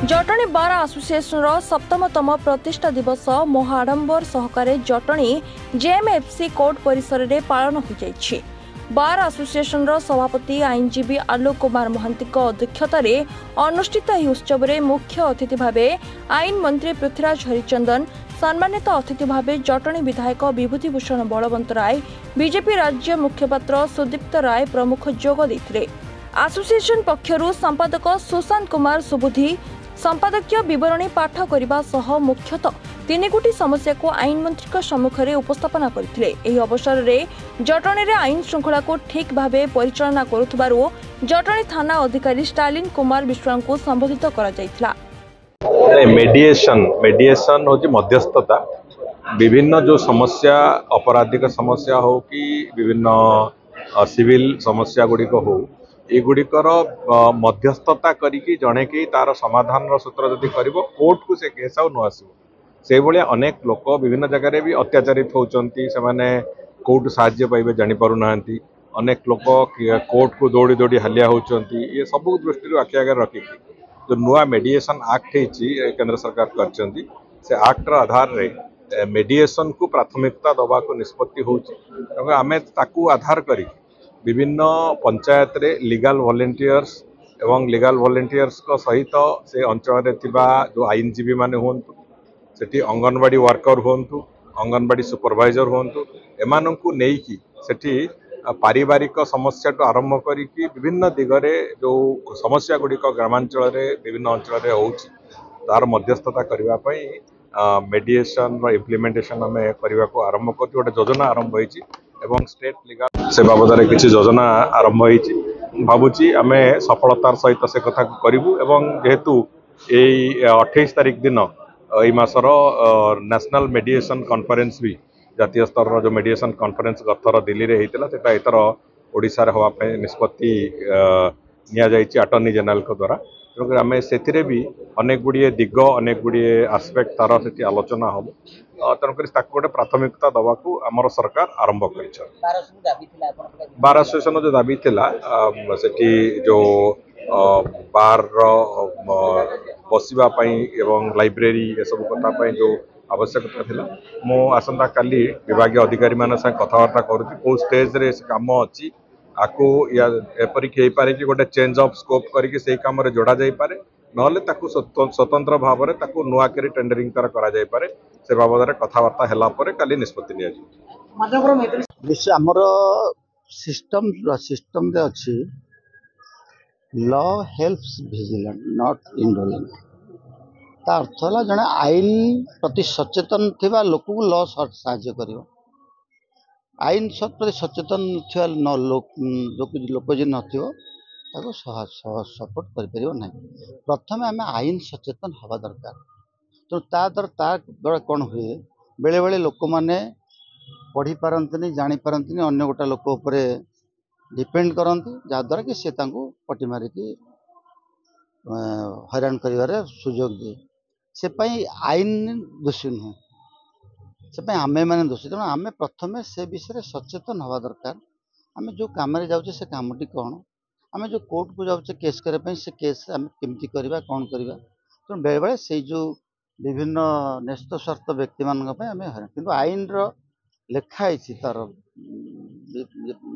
जटणी बार association सप्तमतम प्रतिष्ठा दिवस महाआडंबर सहकारे Jatni JMFC court परिसर में पालन हो जाइछि। बार आसोसिएशन सभापति आईनजीवी आलोक कुमार महांती अध्यक्षतार अनुष्ठित यह उत्सव में मुख्य अतिथि भाव आईन मंत्री पृथ्वीराज हरिचंदन, सम्मानित अतिथि भाव जटणी विधायक विभूतिभूषण बलवंत राय, बीजेपी राज्य मुखपात्र सुदीप्त राय प्रमुख जोग देथिले। आसोसिएशन पक्षरु संपादक सुशांत कुमार सुबुधी संपादकीय विवरणी पाठ करने सह मुख्यतः 3 गोटी समस्या को आईन मंत्री सम्मुखें उपस्थापन करथिले। एही अवसर में जटणी रे आईन श्रृंखला को ठीक भाव परिचालना करुथबारु जटणी थाना अधिकारी स्टालिन कुमार विश्वास को संबोधित करा जायथिला। मेडिएशन होची मध्यस्थता। विभिन्न जो समस्या आपराधिक समस्या हो कि विभिन्न सिविल समस्या गुड़िक हो एगुड़िकर मध्यस्थता करिकी जड़े कि तार समाधान सूत्र जदि करिवो कोर्ट को से केस आउ न आसो। से भलिया अनेक लोक विभिन्न जगह भी अत्याचारित होचंती, सेमाने कोर्ट साहाय्य पाइबे जानि पारु नाहंती। अनेक लोक कोर्ट को दौड़ी दौड़ी हालिया होचंती। ये सब दृष्टि आखि आगे रखिकी जो नुआ मेडिएशन एक्ट है केंद्र सरकार करचंती, से एक्टर आधार रे मेडिएशन को प्राथमिकता दबा को निष्पत्ति होची। आमे ताकू आधार करी विभिन्न पंचायत रे लीगल वॉलंटियर्स एवं लीगल वॉलंटियर्स को सहित से अंचल रे थिबा जो आईनजीवी माने होंतु, सेठी अंगनवाड़ी वर्कर होंतु, अंगनवाड़ी सुपरवाइजर होंतु, एमानंकु नेकी सेठी पारिवारिक समस्या तो आरंभ करिकी विभिन्न दिगरे जो समस्या गुड़िक ग्रामांचल रे विभिन्न अंचल रे होउची तार मध्यस्थता करबा पई मेडिएशन रो इम्प्लीमेंटेशन आमे करबा को आरंभ करती। गोटे योजना आरंभ होईची एवं स्टेट लीगल से बाबद किसी योजना आरंभ होईची। भावुची आमे सफलतार सहित से कथा करिवु एवं जेहेतु एई 28 तारिख दिन एई मासर नेशनल मेडिएशन कॉन्फ्रेंस भी जातीय स्तर जो मेडिएशन कॉन्फ्रेंस गथर दिल्ली रे हेतिला सेटा एतर ओडिसा रे होवा पे निष्पत्ति निया जायछि अटॉर्नी जनरल को द्वारा। तेणुकर आम से भी अनेक गुड़िए दिग अनेक गुड़िए आस्पेक्ट तार से आलोचना हम। तेणुक गोटे प्राथमिकता दवा को आमर सरकार आरंभ कर। बार एसोसिएशन जो दाबी थिला सेठी जो बार बसवा एवं लाइब्रेरी ये सब कथा जो आवश्यकता थिला मो आसंता काली विभाग अधिकारी मान संग कथबार्ता करुच्ची को स्टेज रे काम अच्छी आको या एपरिक हो पारे कि गोटे चेंज ऑफ स्कोप करके से काम रे जोड़ा जाई पारे नहले ताकू स्वतंत्र भाव में ताकू नुआ करी टेंडरिंग तार करा जाई पारे से बाबद रे कथबार्ता हैला परे काली निष्पत्ति निया जी। निश्चय हमर सिस्टम रे अछि law helps vigilant not indolent. ता अर्थ है जड़े आईन प्रति सचेतन थिबा लोक को लॉ साहाय्य करिवो। आईन प्रति सचेतन थिबा लोक जे नथिवो ताको सपोर्ट करिपरिवो नै। प्रथमे आमे आईन सचेतन हवा दरकार। तो ता द्वारा कौन हुए बेले बेले लोक माने पढ़ी पारंतनी जानी पारंतनी अन्य गोटा लोक उपरे डिपेंड करती जहाद्वारा कि से तांको पटी मारिकी हैरान करिवारे सुजोग दिए। से पाई आईन दोषी नुह, से पाई आमे माने दोषी। तेणु आमे प्रथमे से विषय सचेतन हवा दरकार। आमे जो काम रे जाउचे से कामटी कौन, आमे जो कोर्ट को जाउचे केस करबा से केस आमे केमती करबा कौन करबा। तेणु बेले बेले से जो विभिन्न न्यस्त स्वार्थ व्यक्ति मान आमे हैरान किंतु आईन रो लेखाई तार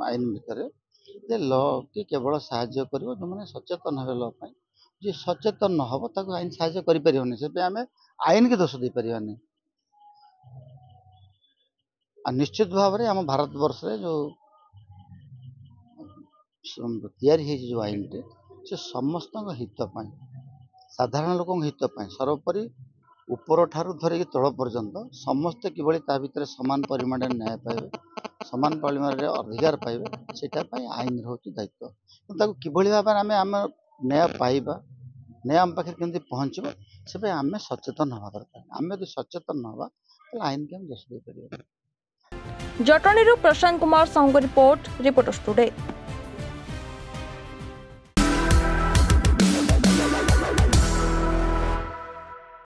आईन भितर जे लॉ की केवल साहाय्य करिवो जो माने सचेतन हेबे लॉ पाई। जे सचेतन न हो ताको आईन साहाय्य करि परिवनी। से आमे आईन के दोष दे परिवानी। निश्चित भाव में आम भारत वर्ष रे जो तैयारी है जो आईन टे से समस्त हित पाई साधारण लोक हित पाई सर्वोपरि ऊपर ठारू धरिकी तल पर्यंत समस्ते किभली ता भितर समान परिमाण न्याय पाइबे, समान परिमाण अधिकार पाइबे सेटा पाई आईन होची दायित्व। ताको किभली भाबे आमे आम न्याय पाइबा, न्याय आम पाखे केमती पहुँचबो से आम सचेतन हवा दरकार। आम यदि सचेतन न हवा तो आईन के हम दोष दे परिबे। Jatni Prashant Kumar Sahu report reporters today.